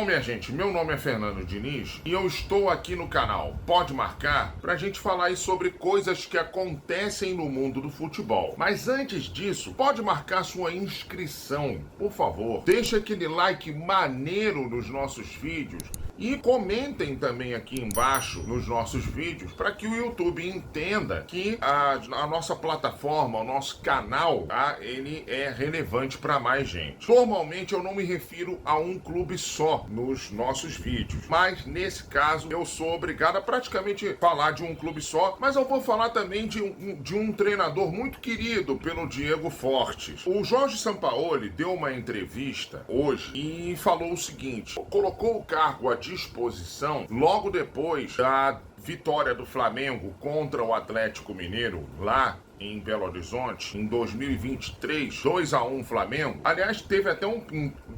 Bom, minha gente, meu nome é Fernando Diniz e eu estou aqui no canal Pode Marcar para a gente falar aí sobre coisas que acontecem no mundo do futebol. Mas antes disso, pode marcar sua inscrição, por favor. Deixa aquele like maneiro nos nossos vídeos e comentem também aqui embaixo nos nossos vídeos para que o YouTube entenda que a nossa plataforma, o nosso canal, tá? Ele é relevante para mais gente. Normalmente eu não me refiro a um clube só nos nossos vídeos, mas nesse caso eu sou obrigado a praticamente falar de um clube só, mas eu vou falar também de um treinador muito querido pelo Diego Fortes. O Jorge Sampaoli deu uma entrevista hoje e falou o seguinte: colocou o cargo à disposição logo depois da vitória do Flamengo contra o Atlético Mineiro lá em Belo Horizonte, em 2023, 2-1 Flamengo. Aliás, teve até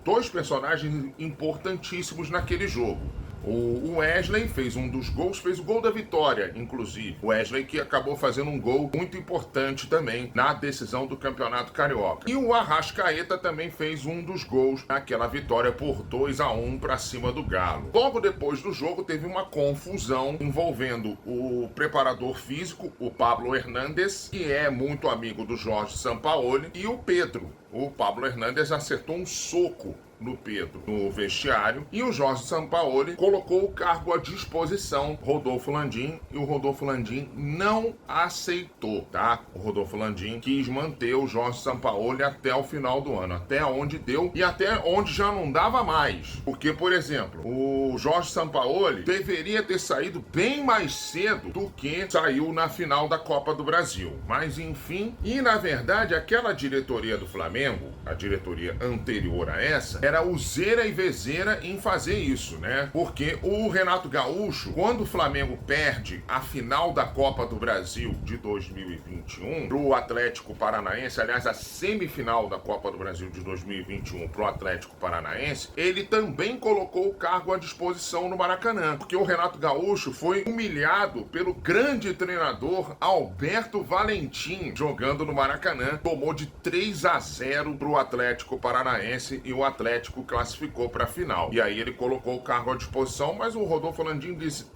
dois personagens importantíssimos naquele jogo. O Wesley fez um dos gols, fez o gol da vitória, inclusive. O Wesley que acabou fazendo um gol muito importante também na decisão do Campeonato Carioca. E o Arrascaeta também fez um dos gols naquela vitória por 2-1 para cima do Galo. Logo depois do jogo teve uma confusão envolvendo o preparador físico, o Pablo Hernandes, que é muito amigo do Jorge Sampaoli, e o Pedro. O Pablo Hernandes acertou um soco no Pedro, no vestiário, e o Jorge Sampaoli colocou o cargo à disposição, Rodolfo Landim, e o Rodolfo Landim não aceitou, tá? O Rodolfo Landim quis manter o Jorge Sampaoli até o final do ano, até onde deu e até onde já não dava mais. Porque, por exemplo, o Jorge Sampaoli deveria ter saído bem mais cedo do que saiu na final da Copa do Brasil. Mas, enfim, e na verdade, aquela diretoria do Flamengo, a diretoria anterior a essa, era useira e vezeira em fazer isso, né? Porque o Renato Gaúcho, quando o Flamengo perde a final da Copa do Brasil de 2021 pro Atlético Paranaense, aliás, a semifinal da Copa do Brasil de 2021 pro Atlético Paranaense, ele também colocou o cargo à disposição no Maracanã, porque o Renato Gaúcho foi humilhado pelo grande treinador Alberto Valentim, jogando no Maracanã, tomou de 3-0 pro Atlético Paranaense e o Atlético classificou para a final. E aí ele colocou o cargo à disposição, mas o Rodolfo Landim disse,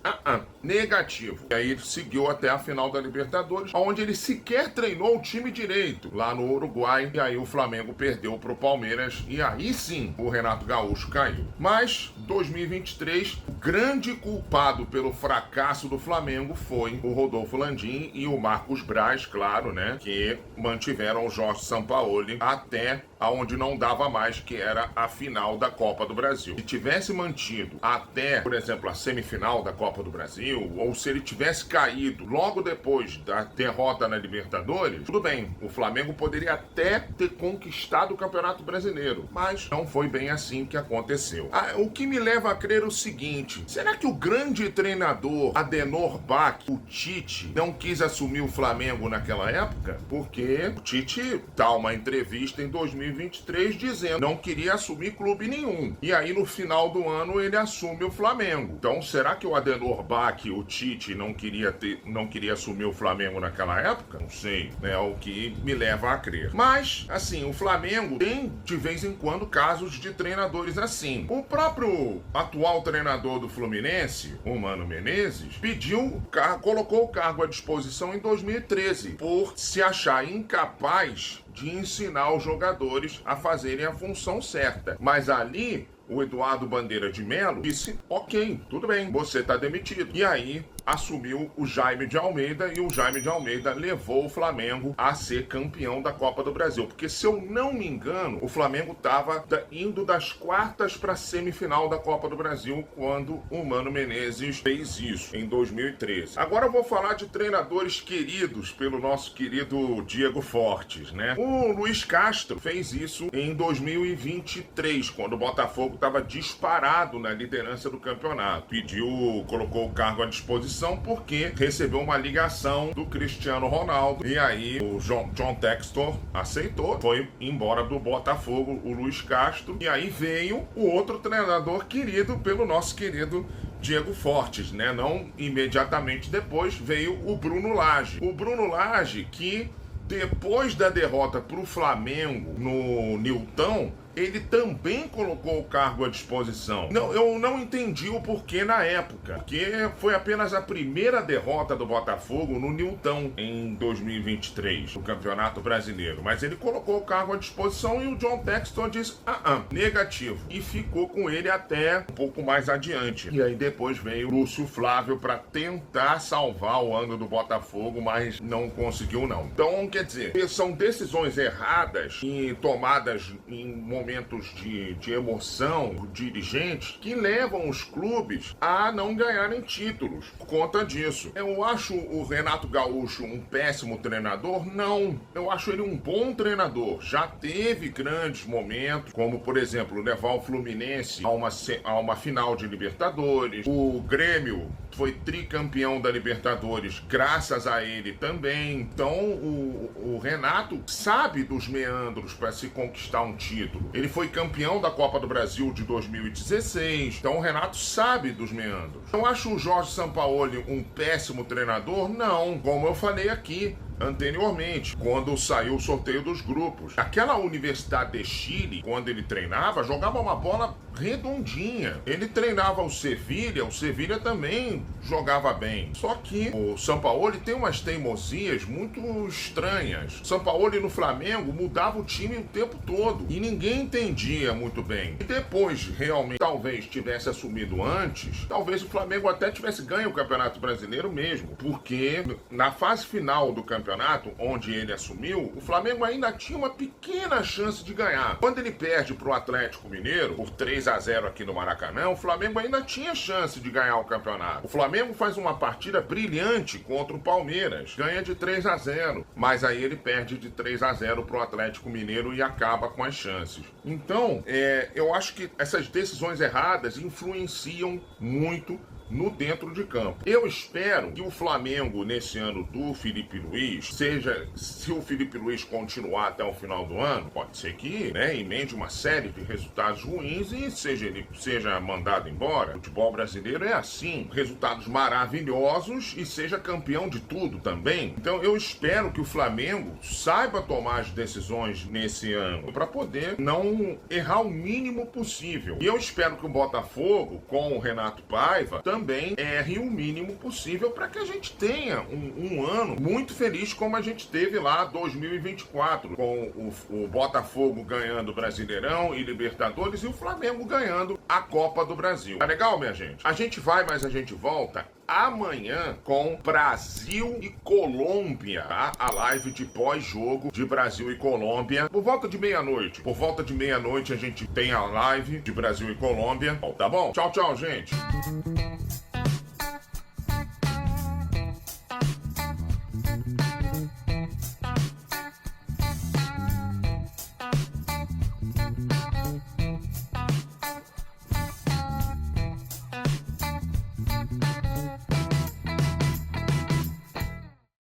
negativo. E aí ele seguiu até a final da Libertadores, onde ele sequer treinou o time direito, lá no Uruguai, e aí o Flamengo perdeu para o Palmeiras, e aí sim o Renato Gaúcho caiu. Mas, 2023, o grande culpado pelo fracasso do Flamengo foi o Rodolfo Landim e o Marcos Braz, claro, né, que mantiveram o Jorge Sampaoli até aonde não dava mais, que era a final da Copa do Brasil. Se tivesse mantido até, por exemplo, a semifinal da Copa do Brasil, ou se ele tivesse caído logo depois da derrota na Libertadores, tudo bem, o Flamengo poderia até ter conquistado o Campeonato Brasileiro, mas não foi bem assim que aconteceu. O que me leva a crer o seguinte: será que o grande treinador Adenor Bach, o Tite, não quis assumir o Flamengo naquela época? Porque o Tite dá uma entrevista em 2023 dizendo que não queria assumir clube nenhum. E aí no final do ano ele assume o Flamengo. Então será que o Adenor Bach, o Tite, não queria assumir o Flamengo naquela época? Não sei, é o que me leva a crer. Mas, assim, o Flamengo tem de vez em quando casos de treinadores assim. O próprio atual treinador do Fluminense, o Mano Menezes, colocou o cargo à disposição em 2013 por se achar incapaz de ensinar os jogadores a fazerem a função certa. Mas ali, o Eduardo Bandeira de Melo disse, ok, tudo bem, você está demitido. E aí assumiu o Jaime de Almeida, e o Jaime de Almeida levou o Flamengo a ser campeão da Copa do Brasil. Porque, se eu não me engano, o Flamengo estava indo das quartas para a semifinal da Copa do Brasil quando o Mano Menezes fez isso, em 2013. Agora eu vou falar de treinadores queridos pelo nosso querido Diego Fortes, né? O Luiz Castro fez isso em 2023, quando o Botafogo estava disparado na liderança do campeonato. Colocou o cargo à disposição porque recebeu uma ligação do Cristiano Ronaldo, e aí o John Textor aceitou, foi embora do Botafogo o Luiz Castro, e aí veio o outro treinador querido pelo nosso querido Diego Fortes, né? Não imediatamente depois veio o Bruno Lage. O Bruno Lage que, depois da derrota para o Flamengo no Nilton, ele também colocou o cargo à disposição. Não, eu não entendi o porquê na época, porque foi apenas a primeira derrota do Botafogo no Newton em 2023, no Campeonato Brasileiro. Mas ele colocou o cargo à disposição e o John Textor disse, negativo. E ficou com ele até um pouco mais adiante. E aí depois veio o Lúcio Flávio para tentar salvar o ano do Botafogo, mas não conseguiu não. Então, quer dizer, são decisões erradas e tomadas em momentos de emoção do dirigente que levam os clubes a não ganharem títulos por conta disso. Eu acho o Renato Gaúcho um péssimo treinador? Não. Eu acho ele um bom treinador. Já teve grandes momentos, como, por exemplo, levar o Fluminense a uma final de Libertadores. O Grêmio foi tricampeão da Libertadores graças a ele também. Então, o Renato sabe dos meandros para se conquistar um título. Ele foi campeão da Copa do Brasil de 2016. Então, o Renato sabe dos meandros. Eu acho o Jorge Sampaoli um péssimo treinador? Não. Como eu falei aqui anteriormente, quando saiu o sorteio dos grupos. Aquela Universidade de Chile, quando ele treinava, jogava uma bola redondinha. Ele treinava o Sevilha também jogava bem. Só que o Sampaoli tem umas teimosias muito estranhas. O Sampaoli no Flamengo mudava o time o tempo todo e ninguém entendia muito bem. E depois, realmente, talvez tivesse assumido antes, talvez o Flamengo até tivesse ganho o Campeonato Brasileiro mesmo, porque na fase final do campeonato, onde ele assumiu, o Flamengo ainda tinha uma pequena chance de ganhar. Quando ele perde para o Atlético Mineiro, por 3-0 aqui no Maracanã, o Flamengo ainda tinha chance de ganhar o campeonato. O Flamengo faz uma partida brilhante contra o Palmeiras, ganha de 3-0, mas aí ele perde de 3-0 para o Atlético Mineiro e acaba com as chances. Então, eu acho que essas decisões erradas influenciam muito no dentro de campo. Eu espero que o Flamengo, nesse ano do Felipe Luiz, se o Felipe Luiz continuar até o final do ano, pode ser que, emende uma série de resultados ruins e ele seja mandado embora. O futebol brasileiro é assim, resultados maravilhosos e seja campeão de tudo também. Então eu espero que o Flamengo saiba tomar as decisões nesse ano para poder não errar o mínimo possível. E eu espero que o Botafogo, com o Renato Paiva, também erre o mínimo possível para que a gente tenha um ano muito feliz como a gente teve lá 2024, com o Botafogo ganhando o Brasileirão e Libertadores e o Flamengo ganhando a Copa do Brasil. Tá legal, minha gente? A gente vai, mas a gente volta amanhã com Brasil e Colômbia, tá? A live de pós-jogo de Brasil e Colômbia por volta de meia-noite. Por volta de meia-noite a gente tem a live de Brasil e Colômbia. Tá bom? Tchau, tchau, gente.